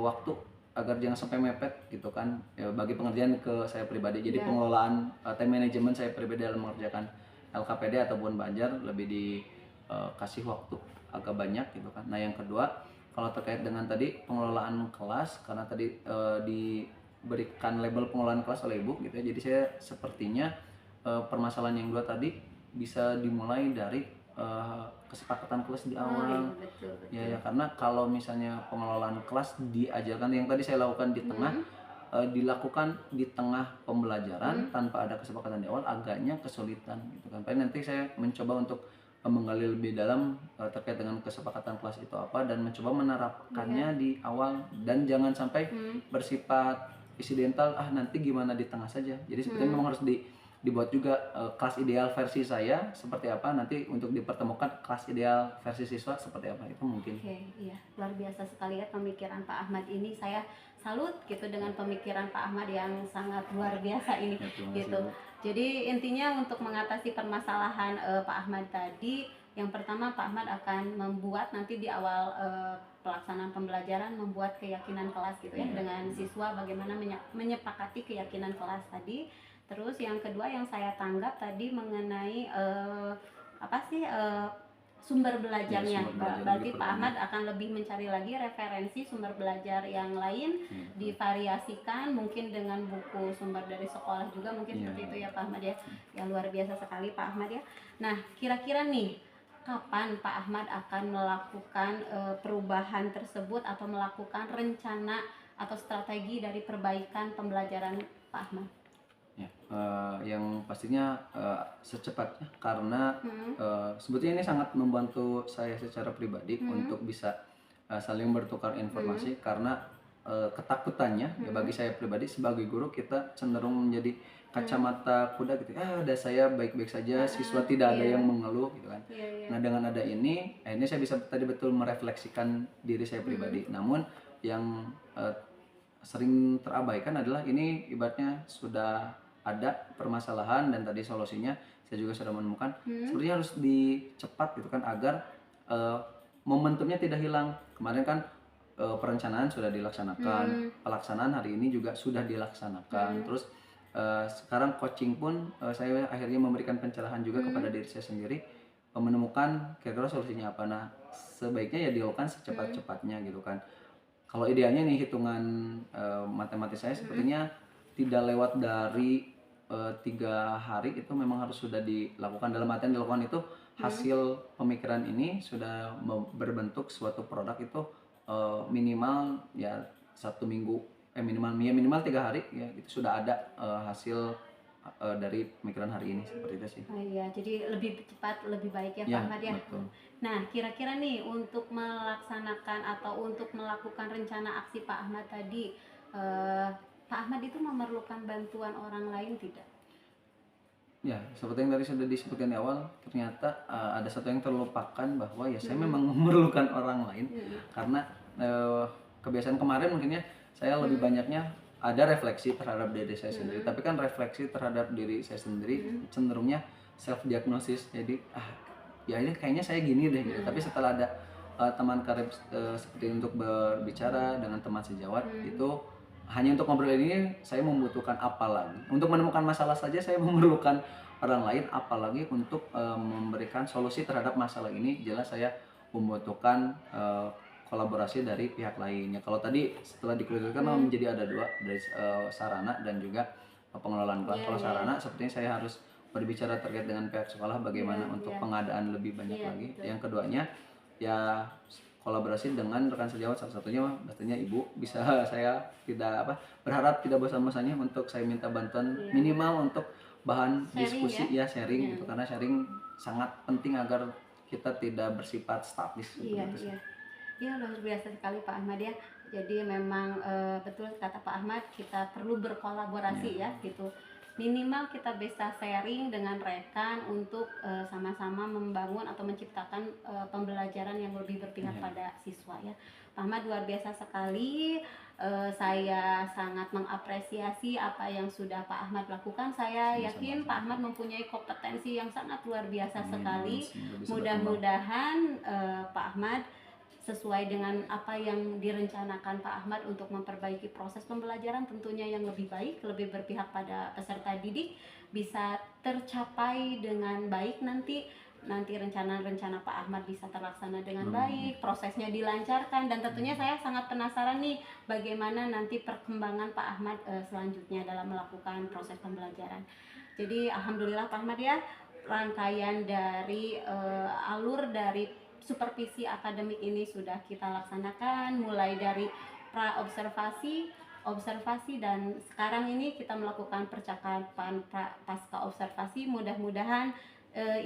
waktu agar jangan sampai mepet gitu kan ya, bagi pengerjaan ke saya pribadi. Jadi pengelolaan time management saya pribadi dalam mengerjakan LKPD ataupun Banjar lebih dikasih waktu agak banyak gitu kan. Nah yang kedua, kalau terkait dengan tadi pengelolaan kelas, karena tadi diberikan label pengelolaan kelas oleh Ibu gitu ya, jadi saya sepertinya permasalahan yang 2 tadi bisa dimulai dari kesepakatan kelas di awal. Betul. Ya karena kalau misalnya pengelolaan kelas diajarkan yang tadi saya lakukan di tengah, dilakukan di tengah pembelajaran tanpa ada kesepakatan di awal, agaknya kesulitan gitu kan. Paling nanti saya mencoba untuk menggali lebih dalam terkait dengan kesepakatan kelas itu apa, dan mencoba menerapkannya di awal, dan jangan sampai bersifat insidental, nanti gimana di tengah saja. Jadi sepertinya memang harus dibuat juga kelas ideal versi saya seperti apa, nanti untuk dipertemukan kelas ideal versi siswa seperti apa, itu mungkin. Oke, iya, luar biasa sekali ya pemikiran Pak Ahmad ini. Saya salut gitu dengan pemikiran Pak Ahmad yang sangat luar biasa ini Ya, terima kasih, gitu. Bu. Jadi intinya untuk mengatasi permasalahan Pak Ahmad tadi, yang pertama Pak Ahmad akan membuat nanti di awal pelaksanaan pembelajaran membuat keyakinan kelas gitu ya, Iya. dengan siswa bagaimana menyepakati keyakinan kelas tadi. Terus yang kedua yang saya tanggap tadi mengenai apa sih sumber belajarnya. Ya, sumber belajar Berarti lebih Pak kurang. Ahmad akan lebih mencari lagi referensi sumber belajar yang lain, divariasikan mungkin dengan buku sumber dari sekolah juga mungkin Iya. seperti itu ya Pak Ahmad ya. Yang luar biasa sekali Pak Ahmad ya. Nah, kira-kira nih kapan Pak Ahmad akan melakukan perubahan tersebut atau melakukan rencana atau strategi dari perbaikan pembelajaran Pak Ahmad? Ya, yang pastinya secepatnya, karena sebetulnya ini sangat membantu saya secara pribadi untuk bisa saling bertukar informasi, karena ketakutannya ya bagi saya pribadi sebagai guru, kita cenderung menjadi kacamata kuda gitu, ada saya baik-baik saja, siswa tidak ada yang mengeluh gitu kan. Nah, dengan ada ini akhirnya saya bisa tadi betul merefleksikan diri saya pribadi. Namun yang sering terabaikan adalah ini ibaratnya sudah ada permasalahan dan tadi solusinya saya juga sudah menemukan, sepertinya harus dicepat gitu kan, agar momentumnya tidak hilang. Kemarin kan perencanaan sudah dilaksanakan, pelaksanaan hari ini juga sudah dilaksanakan, terus sekarang coaching pun saya akhirnya memberikan pencerahan juga kepada diri saya sendiri, menemukan kira-kira solusinya apa. Nah, sebaiknya ya dilakukan secepat-cepatnya gitu kan. Kalau idealnya nih, hitungan matematis saya sepertinya tidak lewat dari 3 hari itu memang harus sudah dilakukan. Dalam artian dilakukan itu hasil pemikiran ini sudah berbentuk suatu produk itu minimal ya 1 minggu, minimal 3 hari ya, itu sudah ada hasil dari pemikiran hari ini, seperti itu sih. Oh iya, jadi lebih cepat lebih baik ya Pak Ya, Ahmad ya. betul. Nah, kira-kira nih untuk melaksanakan atau untuk melakukan rencana aksi Pak Ahmad tadi, Pak Ahmad itu memerlukan bantuan orang lain tidak? Ya, seperti yang tadi sudah disebutkan di awal, ternyata ada satu yang terlupakan, bahwa ya saya memang memerlukan orang lain, karena kebiasaan kemarin mungkin ya, saya lebih banyaknya ada refleksi terhadap diri saya sendiri, tapi kan refleksi terhadap diri saya sendiri cenderungnya self diagnosis, jadi ya ini kayaknya saya gini deh gitu. Tapi setelah ada teman karib seperti untuk berbicara dengan teman sejawat, itu hanya untuk ngobrol ini saya membutuhkan apa lagi? Untuk menemukan masalah saja saya memerlukan orang lain, apalagi untuk memberikan solusi terhadap masalah ini. Jelas saya membutuhkan kolaborasi dari pihak lainnya. Kalau tadi setelah dikerucutkan menjadi ada 2, dari sarana dan juga pengelolaan kelas. Kalau sarana sepertinya saya harus berbicara terkait dengan pihak sekolah bagaimana untuk pengadaan lebih banyak lagi. Betul. Yang keduanya ya kolaborasi dengan rekan sejawat, salah satunya pastinya Ibu. Bisa saya tidak berharap tidak bosan-bosannya untuk saya minta bantuan minimal untuk bahan Sharing diskusi ya, sharing gitu, karena sharing sangat penting agar kita tidak bersifat statis. Iya, luar biasa sekali Pak Ahmad ya. Jadi memang betul kata Pak Ahmad, kita perlu berkolaborasi ya gitu. Minimal kita bisa sharing dengan rekan untuk sama-sama membangun atau menciptakan pembelajaran yang lebih berpihak pada siswa ya. Pak Ahmad luar biasa sekali. Saya sangat mengapresiasi apa yang sudah Pak Ahmad lakukan. Saya yakin Pak Ahmad mempunyai kompetensi yang sangat luar biasa sekali. Mudah-mudahan Pak Ahmad sesuai dengan apa yang direncanakan Pak Ahmad untuk memperbaiki proses pembelajaran tentunya yang lebih baik, lebih berpihak pada peserta didik, bisa tercapai dengan baik nanti rencana-rencana Pak Ahmad bisa terlaksana dengan baik, prosesnya dilancarkan, dan tentunya saya sangat penasaran nih bagaimana nanti perkembangan Pak Ahmad selanjutnya dalam melakukan proses pembelajaran. Jadi alhamdulillah Pak Ahmad ya, rangkaian dari alur dari supervisi akademik ini sudah kita laksanakan, mulai dari pra-observasi, observasi, dan sekarang ini kita melakukan percakapan pasca observasi. Mudah-mudahan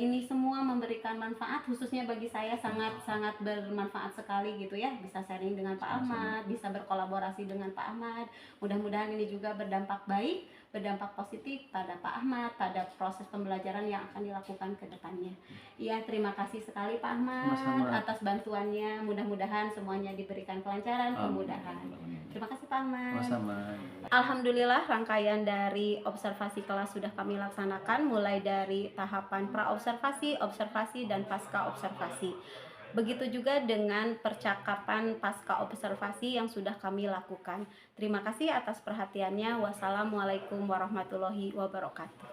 ini semua memberikan manfaat, khususnya bagi saya sangat bermanfaat sekali gitu ya, bisa sharing dengan Pak Ahmad, bisa berkolaborasi dengan Pak Ahmad. Mudah-mudahan ini juga berdampak baik, berdampak positif pada Pak Ahmad, pada proses pembelajaran yang akan dilakukan ke depannya. Iya, terima kasih sekali Pak Ahmad Sama-sama. atas bantuannya. Mudah-mudahan semuanya diberikan kelancaran, kemudahan. Terima kasih Pak Ahmad. Sama-sama. Alhamdulillah, rangkaian dari observasi kelas sudah kami laksanakan, mulai dari tahapan pra-observasi, observasi, dan pasca-observasi. Begitu juga dengan percakapan pasca observasi yang sudah kami lakukan. Terima kasih atas perhatiannya. Wassalamualaikum warahmatullahi wabarakatuh.